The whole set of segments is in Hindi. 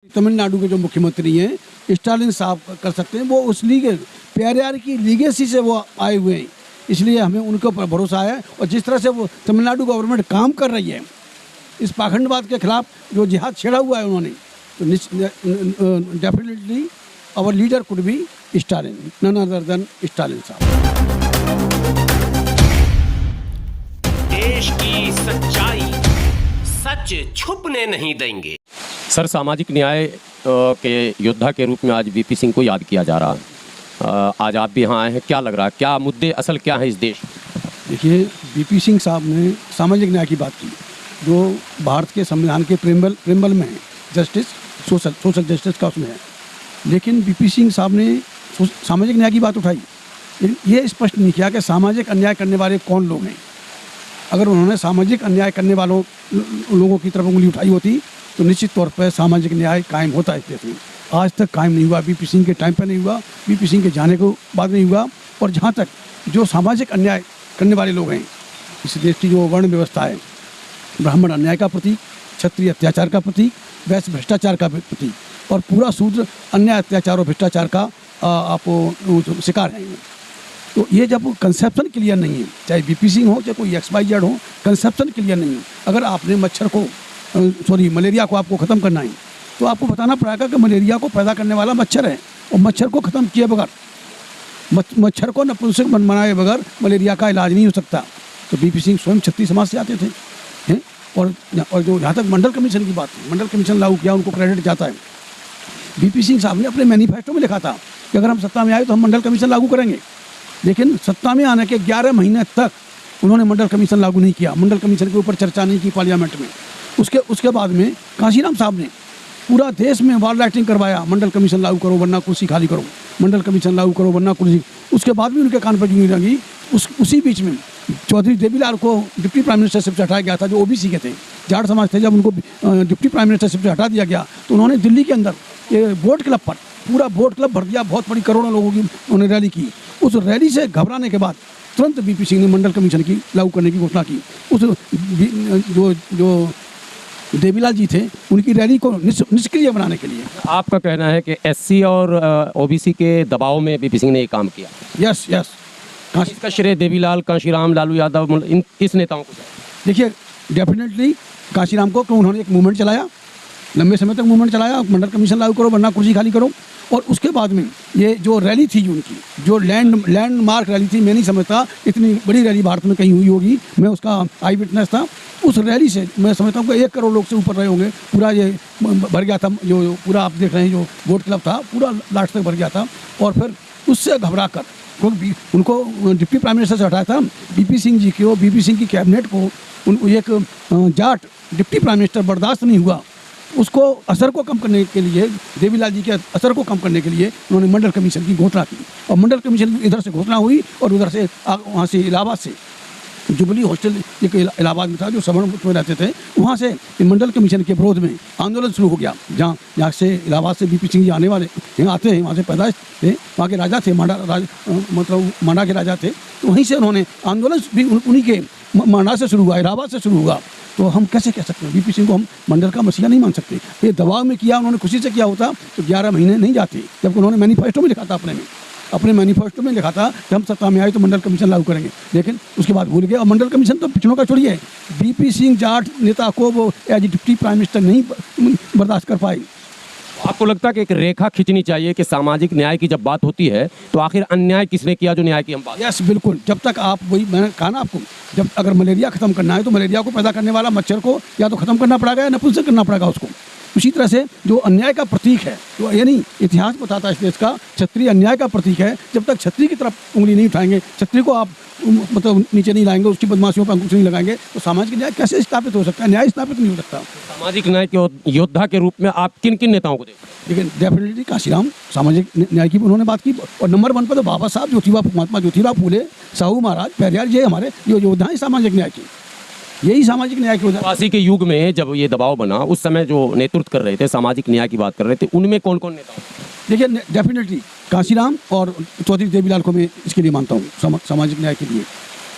तमिलनाडु के जो मुख्यमंत्री हैं स्टालिन साहब कर सकते हैं, वो उस पेरियार की लीगेसी से वो आए हुए हैं, इसलिए हमें उनके ऊपर भरोसा है। और जिस तरह से वो तमिलनाडु गवर्नमेंट काम कर रही है इस पाखंडवाद के खिलाफ, जो जिहाद छेड़ा हुआ है उन्होंने, तो definitely our leader could be Stalin, none other than Stalin साहब। देश की सच्चाई सच छुपने नहीं देंगे। सर, सामाजिक न्याय के योद्धा के रूप में आज वीपी सिंह को याद किया जा रहा है। आज आप भी यहाँ आए हैं, क्या लग रहा है, क्या मुद्दे असल क्या है इस देश? देखिए, वीपी सिंह साहब ने सामाजिक न्याय की बात की, जो भारत के संविधान के प्रेम्बल में है, जस्टिस, सोशल जस्टिस का उसमें है। लेकिन वीपी सिंह साहब ने सामाजिक न्याय की बात उठाई, लेकिन ये स्पष्ट नहीं किया कि सामाजिक अन्याय करने वाले कौन लोग हैं। अगर उन्होंने सामाजिक अन्याय करने वालों लोगों की तरफ उंगली उठाई होती तो निश्चित तौर पर सामाजिक न्याय कायम होता है इस देश में। आज तक कायम नहीं हुआ, वीपी सिंह के टाइम पर नहीं हुआ, वीपी सिंह के जाने के बाद नहीं हुआ। और जहाँ तक जो सामाजिक अन्याय करने वाले लोग हैं, इस देश की जो वर्ण व्यवस्था है, ब्राह्मण अन्याय का प्रतीक, क्षत्रिय अत्याचार का प्रतीक, वैश्य भ्रष्टाचार का प्रतीक, और पूरा शूद्र अन्याय, अत्याचार और भ्रष्टाचार का आप शिकार हैं। तो ये जब कंसेप्शन क्लियर नहीं है, चाहे वीपी सिंह हो चाहे कोई XYZ हो, कंसेप्शन क्लियर नहीं है। अगर आपने मलेरिया को आपको ख़त्म करना है तो आपको बताना पड़ेगा कि मलेरिया को पैदा करने वाला मच्छर है, और मच्छर को ख़त्म किए बगैर, मच्छर को नपुंसक बनाए बगैर मलेरिया का इलाज नहीं हो सकता। तो वीपी सिंह स्वयं क्षत्रिय समाज से आते थे हैं। और जो जहाँ तक मंडल कमीशन की बात है, मंडल कमीशन लागू किया, उनको क्रेडिट जाता है। वीपी सिंह साहब ने अपने मैनिफेस्टो में लिखा था कि अगर हम सत्ता में आए तो हम मंडल कमीशन लागू करेंगे। लेकिन सत्ता में आने के 11 महीने तक उन्होंने मंडल कमीशन लागू नहीं किया, मंडल कमीशन के ऊपर चर्चा नहीं की पार्लियामेंट में। उसके बाद में कांशीराम साहब ने पूरा देश में वॉल राइटिंग करवाया, मंडल कमीशन लागू करो वरना कुर्सी खाली करो, मंडल कमीशन लागू करो वरना कुर्सी। उसके बाद भी उनके कान पर जूं लगी। उसी बीच में चौधरी देवीलाल को डिप्टी प्राइम मिनिस्टरशिप से हटाया गया था, जो ओबीसी के थे, जाट समाज थे। जब उनको डिप्टी प्राइम मिनिस्टरशिप से हटा दिया गया तो उन्होंने दिल्ली के अंदर ये बोट क्लब पर पूरा बोट क्लब भर दिया, बहुत बड़ी करोड़ों लोगों की उन्होंने रैली की। उस रैली से घबराने के बाद तुरंत वीपी सिंह ने मंडल कमीशन की लागू करने की घोषणा की। उस जो देवीलाल जी थे, उनकी रैली को निष्क्रिय बनाने के लिए। आपका कहना है कि SC और OBC के दबाव में वीपी सिंह ने ये काम किया? यस। इसका श्रेय देवीलाल, कांशीराम, लालू यादव, इस नेताओं को? देखिए, डेफिनेटली कांशीराम को, उन्होंने एक मूवमेंट चलाया, लंबे समय तक मूवमेंट चलाया, मंडल कमीशन लागू करो वरना कुर्सी खाली करो। और उसके बाद में ये जो रैली थी उनकी, जो लैंडमार्क रैली थी, मैं नहीं समझता इतनी बड़ी रैली भारत में कहीं हुई होगी, मैं उसका आई विटनेस था। उस रैली से मैं समझता हूँ कि 1 करोड़ लोग से ऊपर रहे होंगे। पूरा ये भर गया था, जो पूरा आप देख रहे हैं जो बोट क्लब था, पूरा लास्ट तक भर गया था। और फिर उससे घबरा कर, क्योंकि उनको डिप्टी प्राइम मिनिस्टर से हटाया था, वीपी सिंह जी को, वीपी सिंह की कैबिनेट को एक जाट डिप्टी प्राइम मिनिस्टर बर्दाश्त नहीं हुआ। उसको असर को कम करने के लिए, देवीलाल जी के असर को कम करने के लिए उन्होंने मंडल कमीशन की घोषणा की। और मंडल कमीशन इधर से घोषणा हुई और उधर से वहाँ से इलाहाबाद से जुबली हॉस्टल एक इलाहाबाद में था, जो सवर्ण में रहते थे, वहाँ से मंडल कमीशन के विरोध में आंदोलन शुरू हो गया। जहाँ से इलाहाबाद से वीपी सिंह जी आने वाले आते हैं, वहाँ से पैदाइश थे, वहाँ के राजा थे, मतलब मांडा के राजा थे। तो वहीं से उन्होंने आंदोलन भी उन्हीं के मांडा से शुरू हुआ, इलाहाबाद से शुरू हुआ। तो हम कैसे कह सकते हैं वीपी सिंह को हम मंडल का मसीहा नहीं मान सकते। ये दबाव में किया, उन्होंने खुशी से किया होता तो 11 महीने नहीं जाते। जबकि उन्होंने मैनिफेस्टो में लिखा था, अपने मैनिफेस्टो में लिखा था कि हम सत्ता में आए तो मंडल कमीशन लागू करेंगे, लेकिन उसके बाद भूल गए। और मंडल कमीशन तो पिछड़ों का छोड़िए, वीपी सिंह जाट नेता को वो एज डिप्टी प्राइम मिनिस्टर नहीं बर्दाश्त कर पाई। आपको लगता है कि एक रेखा खींचनी चाहिए कि सामाजिक न्याय की जब बात होती है तो आखिर अन्याय किसने किया जो न्याय की हम बात? यस, बिल्कुल। जब तक आप, वही मैंने कहा ना आपको, जब अगर मलेरिया ख़त्म करना है तो मलेरिया को पैदा करने वाला मच्छर को या तो ख़त्म करना पड़ेगा या नपुंसक करना पड़ेगा उसको। उसी तरह से जो अन्याय का प्रतीक है, तो यानी इतिहास बताता है इस देश का, क्षत्रिय अन्याय का प्रतीक है। जब तक क्षत्रिय की तरफ उंगली नहीं उठाएंगे, क्षत्रिय को आप मतलब नीचे नहीं लाएंगे, उसकी बदमाशियों पर अंकुश नहीं लगाएंगे, तो सामाजिक न्याय कैसे स्थापित हो सकता है? न्याय स्थापित नहीं हो सकता। सामाजिक न्याय के योद्धा के रूप में आप किन किन नेताओं को देखते हैं? लेकिन डेफिनेटली कांशीराम सामाजिक न्याय की उन्होंने बात की। और नंबर 1 पर तो बाबा साहब महात्मा ज्योतिबा फूले, साहू महाराज, पेरियार, ये हमारे जो योद्धा हैं सामाजिक न्याय की, यही सामाजिक न्याय की योद्धा। वासी के युग में जब ये दबाव बना, उस समय जो नेतृत्व कर रहे थे, सामाजिक न्याय की बात कर रहे थे, उनमें कौन कौन नेता? देखिए, डेफिनेटली कांशीराम और चौधरी देवीलाल को मैं इसके लिए मानता हूँ, सामाजिक न्याय के लिए।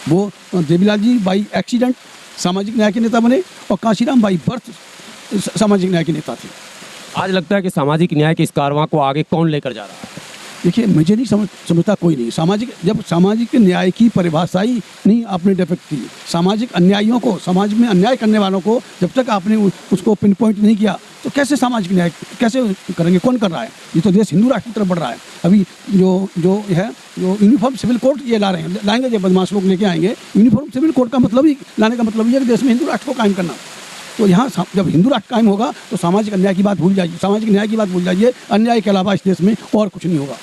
वो देवीलाल जी बाई एक्सीडेंट सामाजिक न्याय के नेता बने और कांशीराम बाई बर्थ सामाजिक न्याय के नेता थे। आज लगता है कि सामाजिक न्याय के इस कारवां को आगे कौन लेकर जा रहा है? देखिए, मुझे नहीं समझता कोई नहीं। जब सामाजिक न्याय की परिभाषा ही नहीं आपने डेफेक्ट की, सामाजिक अन्यायियों को, समाज में अन्याय करने वालों को जब तक आपने उसको पिन पॉइंट नहीं किया, तो कैसे सामाजिक न्याय कैसे करेंगे? कौन कर रहा है? ये तो देश हिंदू राष्ट्र की तरफ बढ़ रहा है। अभी जो यूनिफॉर्म सिविल कोड ये ला रहे हैं, लाएंगे, जब बदमाश लोग लेके आएंगे यूनिफॉर्म सिविल कोड का मतलब ही, लाने का मतलब ये है कि देश में हिंदू राष्ट्र को कायम करना। तो यहाँ जब हिंदू राष्ट्र कायम होगा तो सामाजिक अन्याय की बात भूल जाइए, सामाजिक न्याय की बात भूल जाइए। अन्याय के अलावा इस देश में और कुछ नहीं होगा।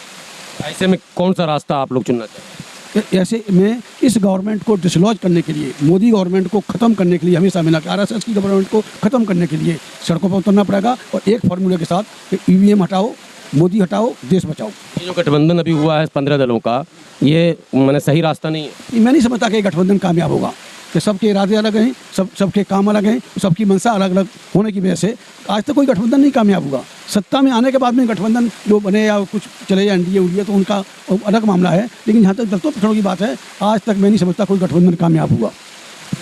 ऐसे में कौन सा रास्ता आप लोग चुनना चाहते हैं? ऐसे में इस गवर्नमेंट को डिसलॉज करने के लिए, मोदी गवर्नमेंट को ख़त्म करने के लिए, हमेशा मिला के RSS की गवर्नमेंट को ख़त्म करने के लिए सड़कों पर उतरना पड़ेगा और एक फार्मूले के साथ EVM हटाओ, मोदी हटाओ, देश बचाओ। ये जो गठबंधन अभी हुआ है 15 दलों का, ये मैंने सही रास्ता नहीं है। मैं नहीं समझता कि ये गठबंधन कामयाब होगा, कि सबके इरादे अलग हैं, सबके काम अलग हैं, सबकी मंशा अलग अलग होने की वजह से आज तक कोई गठबंधन नहीं कामयाब होगा। सत्ता में आने के बाद में गठबंधन जो बने या कुछ चले जाए NDA तो उनका अलग मामला है, लेकिन जहाँ तक दस्तों पिछड़ों की बात है, आज तक मैं नहीं समझता कोई गठबंधन कामयाब हुआ।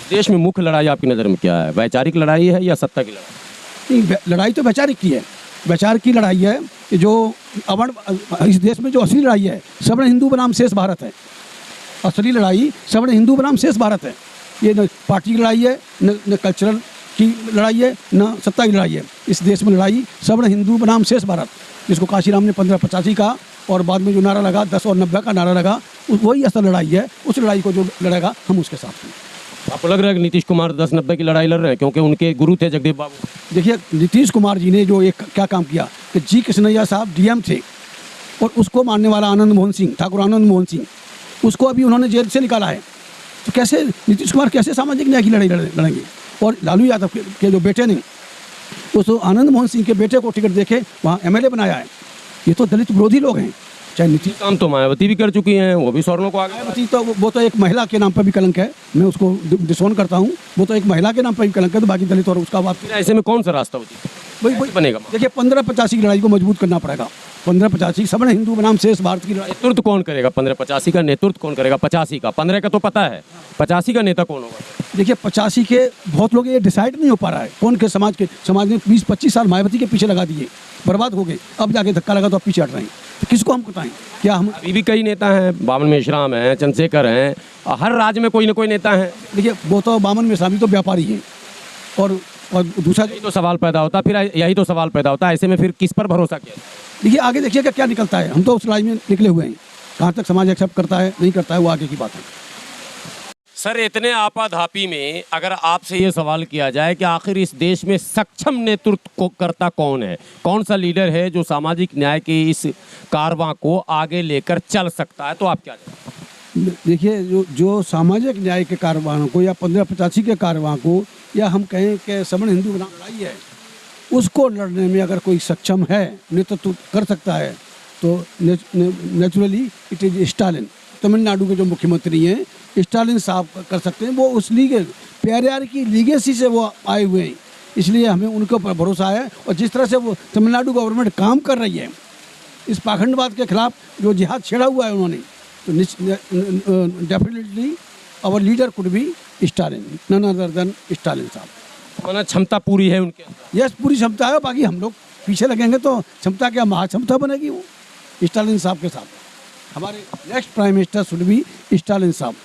देश में मुख्य लड़ाई आपकी नज़र में क्या है? वैचारिक लड़ाई है या सत्ता की लड़ाई? नहीं, लड़ाई तो वैचारिक की है। वैचारिक की लड़ाई है कि जो इस देश में जो असली लड़ाई है, सवर्ण हिंदू बनाम शेष भारत है। असली लड़ाई सवर्ण हिंदू बनाम शेष भारत है। ये न पार्टी की लड़ाई है, न कल्चरल की लड़ाई है, न सत्ता की लड़ाई है। इस देश में लड़ाई सवर्ण हिंदू बनाम शेष भारत, जिसको काशीराम ने 1585 का और बाद में जो नारा लगा 10 और 90 का नारा लगा, वही असल लड़ाई है। उस लड़ाई को जो लड़ेगा हम उसके साथ हैं। आपको लग रहा है कि नीतीश कुमार 10-90 की लड़ाई लड़ रहे हैं क्योंकि उनके गुरु थे जगदीप बाबू? देखिए, नीतीश कुमार जी ने जो एक क्या काम किया कि जी कृष्णैया साहब DM थे और उसको मारने वाला आनंद मोहन सिंह, ठाकुर आनंद मोहन सिंह, उसको अभी उन्होंने जेल से निकाला है। तो कैसे नीतीश कुमार कैसे सामाजिक न्याय की लड़ाई लड़ेंगे? और लालू यादव के जो बेटे ने, उस आनंद मोहन सिंह के बेटे को टिकट देके वहाँ MLA बनाया है। ये तो दलित विरोधी लोग हैं। चाहे नीतीश काम तो मायावती भी कर चुकी हैं, वो भी सवर्णों को आगे। मायावती तो वो तो एक महिला के नाम पर भी कलंक है, मैं उसको डिसोन करता हूँ। वो तो एक महिला के नाम पर भी कलंक है, तो बाकी दलित और उसका बात। फिर ऐसे में कौन सा रास्ता होती है? वही बनेगा। देखिए, 1585 की लड़ाई को मजबूत करना पड़ेगा। 1585 सवर्ण हिंदू बनाम शेष भारत की लड़ाई। नेतृत्व कौन करेगा? 1585 का नेतृत्व कौन करेगा? 85 का, 15 का तो पता है, 85 का नेता कौन होगा? देखिए, 85 के बहुत लोग ये डिसाइड नहीं हो पा रहा है कौन के समाज ने 20-25 साल मायावती के पीछे लगा दिए, बर्बाद हो गए। अब जाके धक्का लगा तो अब पीछे हट रहे हैं। तो किसको हम बताएं? क्या हम अभी भी कई नेता हैं, बामन मेश्राम हैं, चंद्रशेखर हैं, हर राज्य में कोई ना कोई नेता है। देखिए, वो तो बामन मेश्राम तो व्यापारी हैं और दूसरा यही तो सवाल पैदा होता, फिर यही तो सवाल पैदा होता है। ऐसे में फिर किस पर भरोसा किया? देखिए, आगे देखिएगा क्या निकलता है। हम तो उस लड़ाई में निकले हुए हैं। कहाँ तक समाज एक्सेप्ट करता है नहीं करता है वो आगे की बात है। सर, इतने आपाधापी में अगर आपसे ये सवाल किया जाए कि आखिर इस देश में सक्षम नेतृत्व को करता कौन है, कौन सा लीडर है जो सामाजिक न्याय के इस कारवां को आगे लेकर चल सकता है, तो आप क्या जवाब? देखिए, जो सामाजिक न्याय के कारवां को या 1585 के कारवां को, या हम कहें कि सवर्ण हिंदू बनाम लड़ाई है, उसको लड़ने में अगर कोई सक्षम है, नेतृत्व कर सकता है, तो naturally it is Stalin. Tamil Nadu के जो मुख्यमंत्री हैं, स्टालिन साहब कर सकते हैं। वो उस पेरियार की लीगेसी से वो आए हुए हैं, इसलिए हमें उनके ऊपर भरोसा है। और जिस तरह से वो तमिलनाडु गवर्नमेंट काम कर रही है इस पाखंडवाद के खिलाफ, जो जिहाद छेड़ा हुआ है उन्होंने, तो definitely our leader could be Stalin, none other than Stalin साहब। माना क्षमता पूरी है उनके? यस, पूरी क्षमता है। बाकी हम लोग पीछे लगेंगे तो क्षमता क्या महाक्षमता बनेगी वो स्टालिन साहब के साथ। हमारे next prime minister should be Stalin साहब।